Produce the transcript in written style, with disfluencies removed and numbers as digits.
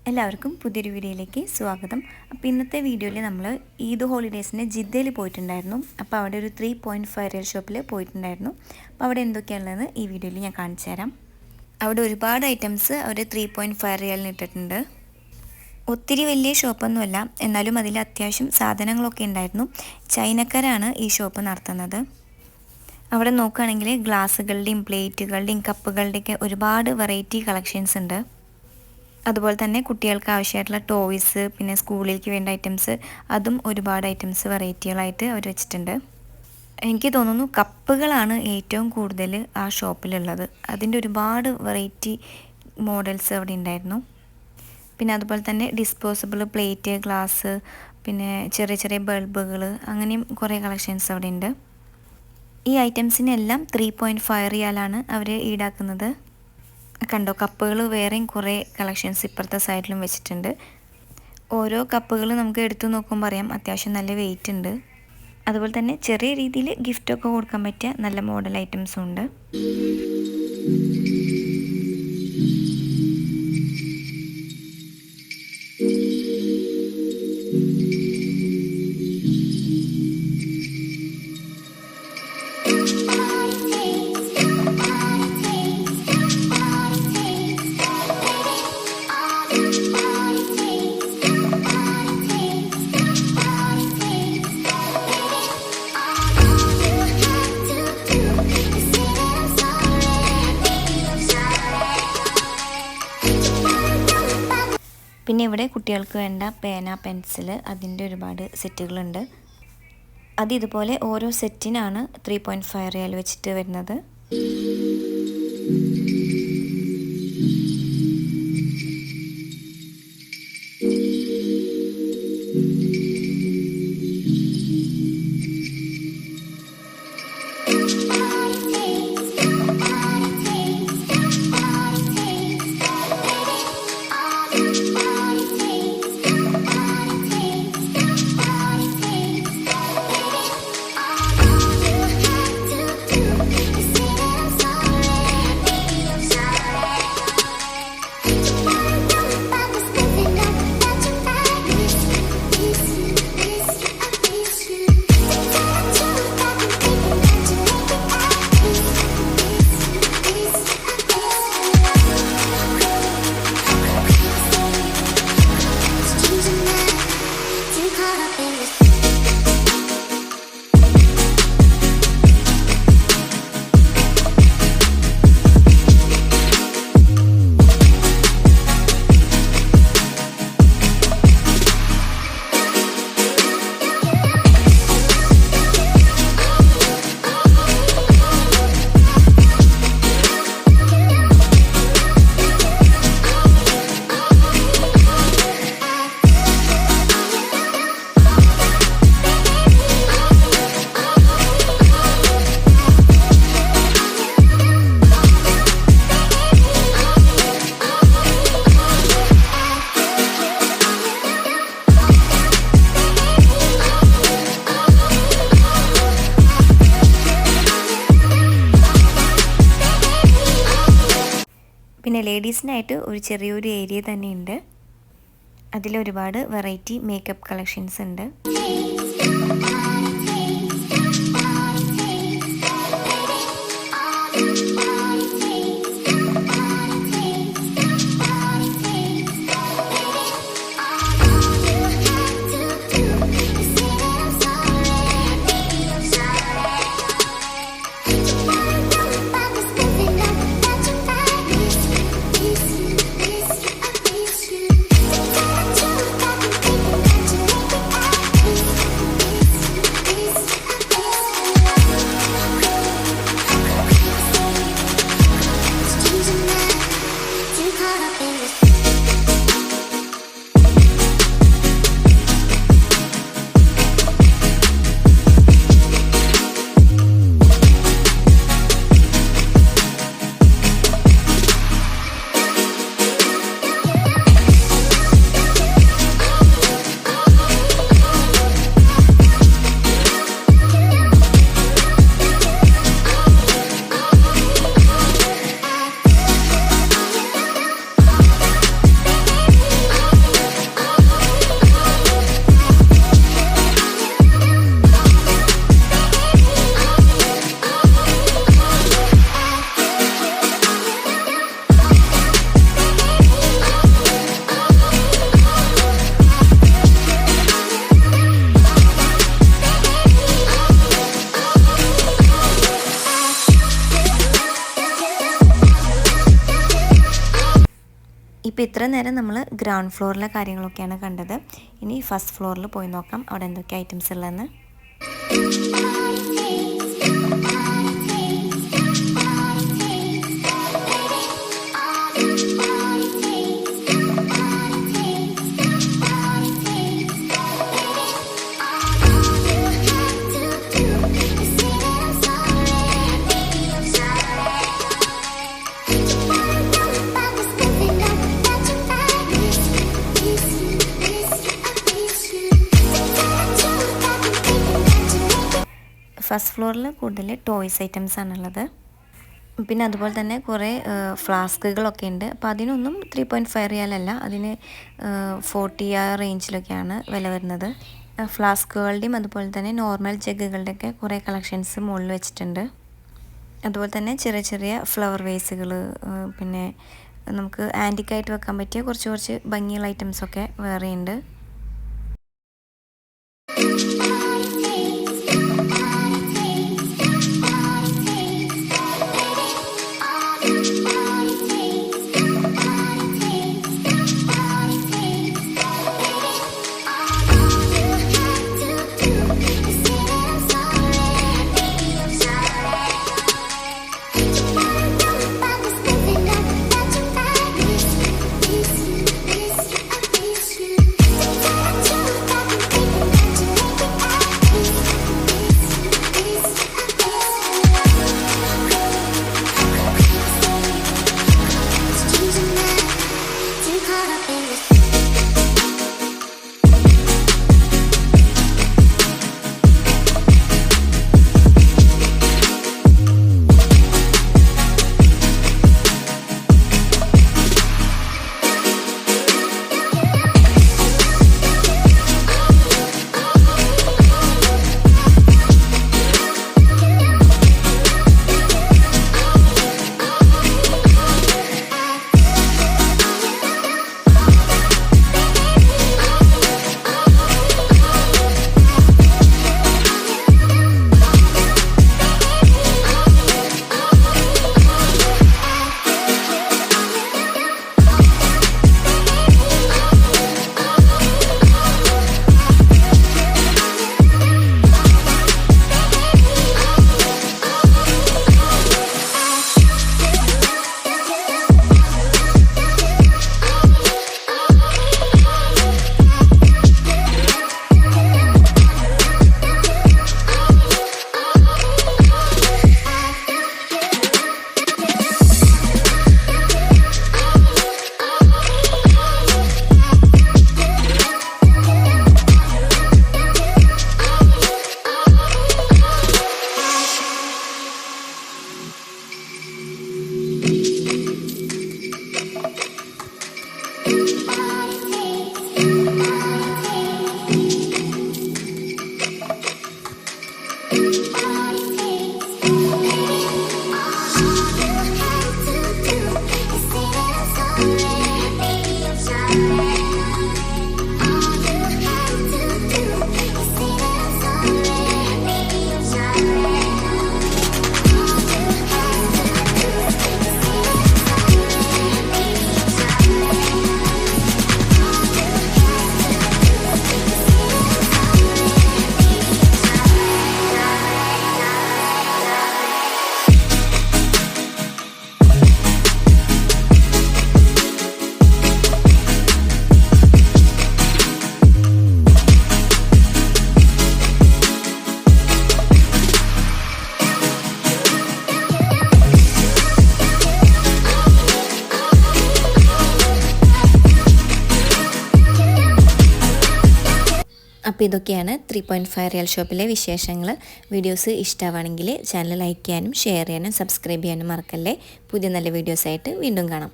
എല്ലാവർക്കും പുതിയൊരു വീഡിയോയിലേക്ക് സ്വാഗതം. അപ്പോൾ ഇന്നത്തെ വീഡിയോയിൽ നമ്മൾ ഈദ് ഹോളിഡേയ്സിന് ജിദ്ദയിൽ പോയിട്ടുണ്ടായിരുന്നു. അപ്പോൾ അവിടെ ഒരു 3.5 റിയൽ ഷോപ്പിൽ പോയിട്ടുണ്ടായിരുന്നു. അപ്പോൾ അവിടെ എന്തൊക്കെയാണുള്ളതെന്ന് ഈ വീഡിയോയിൽ ഞാൻ കാണിച്ചു തരാം. അവിടെ ഒരുപാട് ഐറ്റംസ് അവർ 3.5 റിയലിന് ഇട്ടിട്ടുണ്ട്. ഒത്തിരി വലിയ ഷോപ്പൊന്നുമല്ല, എന്നാലും അതിൽ അത്യാവശ്യം സാധനങ്ങളൊക്കെ ഉണ്ടായിരുന്നു. ചൈനക്കാരാണ് ഈ ഷോപ്പ് നടത്തുന്നത്. അവിടെ നോക്കുകയാണെങ്കിൽ ഗ്ലാസ്സുകളുടെയും പ്ലേറ്റുകളുടെയും കപ്പുകളുടെയൊക്കെ ഒരുപാട് വെറൈറ്റി കളക്ഷൻസ് ഉണ്ട്. അതുപോലെ തന്നെ കുട്ടികൾക്ക് ആവശ്യമായിട്ടുള്ള ടോയ്സ്, പിന്നെ സ്കൂളിലേക്ക് വേണ്ട ഐറ്റംസ്, അതും ഒരുപാട് ഐറ്റംസ് വെറൈറ്റികളായിട്ട് അവർ വെച്ചിട്ടുണ്ട്. എനിക്ക് തോന്നുന്നു കപ്പുകളാണ് ഏറ്റവും കൂടുതൽ ആ ഷോപ്പിലുള്ളത്. അതിൻ്റെ ഒരുപാട് വെറൈറ്റി മോഡൽസ് അവിടെ ഉണ്ടായിരുന്നു. പിന്നെ അതുപോലെ തന്നെ ഡിസ്പോസിബിൾ പ്ലേറ്റ്, ഗ്ലാസ്, പിന്നെ ചെറിയ ചെറിയ ബൾബുകൾ, അങ്ങനെയും കുറേ കളക്ഷൻസ് അവിടെ ഉണ്ട്. ഈ ഐറ്റംസിനെല്ലാം 3.5 റിയാലാണ് അവർ ഈടാക്കുന്നത്. കണ്ടോ, കപ്പുകൾ വേറെയും കുറേ കളക്ഷൻസ് ഇപ്പുറത്തെ സൈഡിലും വെച്ചിട്ടുണ്ട്. ഓരോ കപ്പുകൾ നമുക്ക് എടുത്തു നോക്കുമ്പോൾ അറിയാം അത്യാവശ്യം നല്ല വെയിറ്റ് ഉണ്ട്. അതുപോലെ തന്നെ ചെറിയ രീതിയിൽ ഗിഫ്റ്റൊക്കെ കൊടുക്കാൻ പറ്റിയ നല്ല മോഡൽ ഐറ്റംസും ഉണ്ട്. പിന്നെ ഇവിടെ കുട്ടികൾക്ക് വേണ്ട പേന, പെൻസിൽ, അതിൻ്റെ ഒരുപാട് സെറ്റുകളുണ്ട്. അത് ഇതുപോലെ ഓരോ സെറ്റിനാണ് 3.5 റിയാൽ വെച്ചിട്ട് വരുന്നത്. പിന്നെ ലേഡീസിനായിട്ട് ഒരു ചെറിയൊരു ഏരിയ തന്നെ ഉണ്ട്. അതിലൊരുപാട് വെറൈറ്റി മേക്കപ്പ് കളക്ഷൻസ് ഉണ്ട്. ഇത്ര നേരം നമ്മൾ ഗ്രൗണ്ട് ഫ്ലോറിലെ കാര്യങ്ങളൊക്കെയാണ് കണ്ടത്. ഇനി ഫസ്റ്റ് ഫ്ലോറിൽ പോയി നോക്കാം അവിടെ എന്തൊക്കെ ഐറ്റംസ് ഉള്ളതെന്ന്. ഫസ്റ്റ് ഫ്ലോറിൽ കൂടുതൽ ടോയ്സ് ഐറ്റംസ് ആണുള്ളത്. പിന്നെ അതുപോലെ തന്നെ കുറേ ഫ്ലാസ്കുകളൊക്കെ ഉണ്ട്. അപ്പോൾ അതിനൊന്നും 3.5 റിയാലല്ല, അതിന് 40 ആ റേഞ്ചിലൊക്കെയാണ് വില വരുന്നത്. ഫ്ലാസ്കുകളുടെയും അതുപോലെ തന്നെ നോർമൽ ജഗ്ഗുകളുടെയൊക്കെ കുറേ കളക്ഷൻസ് മുകളിൽ വെച്ചിട്ടുണ്ട്. അതുപോലെ തന്നെ ചെറിയ ചെറിയ ഫ്ലവർ വേസുകൾ, പിന്നെ നമുക്ക് ആൻറ്റിക്കായിട്ട് വെക്കാൻ പറ്റിയ കുറച്ച് ഭംഗിയുള്ള ഐറ്റംസൊക്കെ വേറെയുണ്ട്. അപ്പോൾ ഇതൊക്കെയാണ് 3.5 റിയൽ ഷോപ്പിലെ വിശേഷങ്ങൾ. വീഡിയോസ് ഇഷ്ടമാണെങ്കിൽ ചാനൽ ലൈക്ക് ചെയ്യാനും ഷെയർ ചെയ്യാനും സബ്സ്ക്രൈബ് ചെയ്യാനും മറക്കല്ലേ. പുതിയ നല്ല വീഡിയോസായിട്ട് വീണ്ടും കാണാം.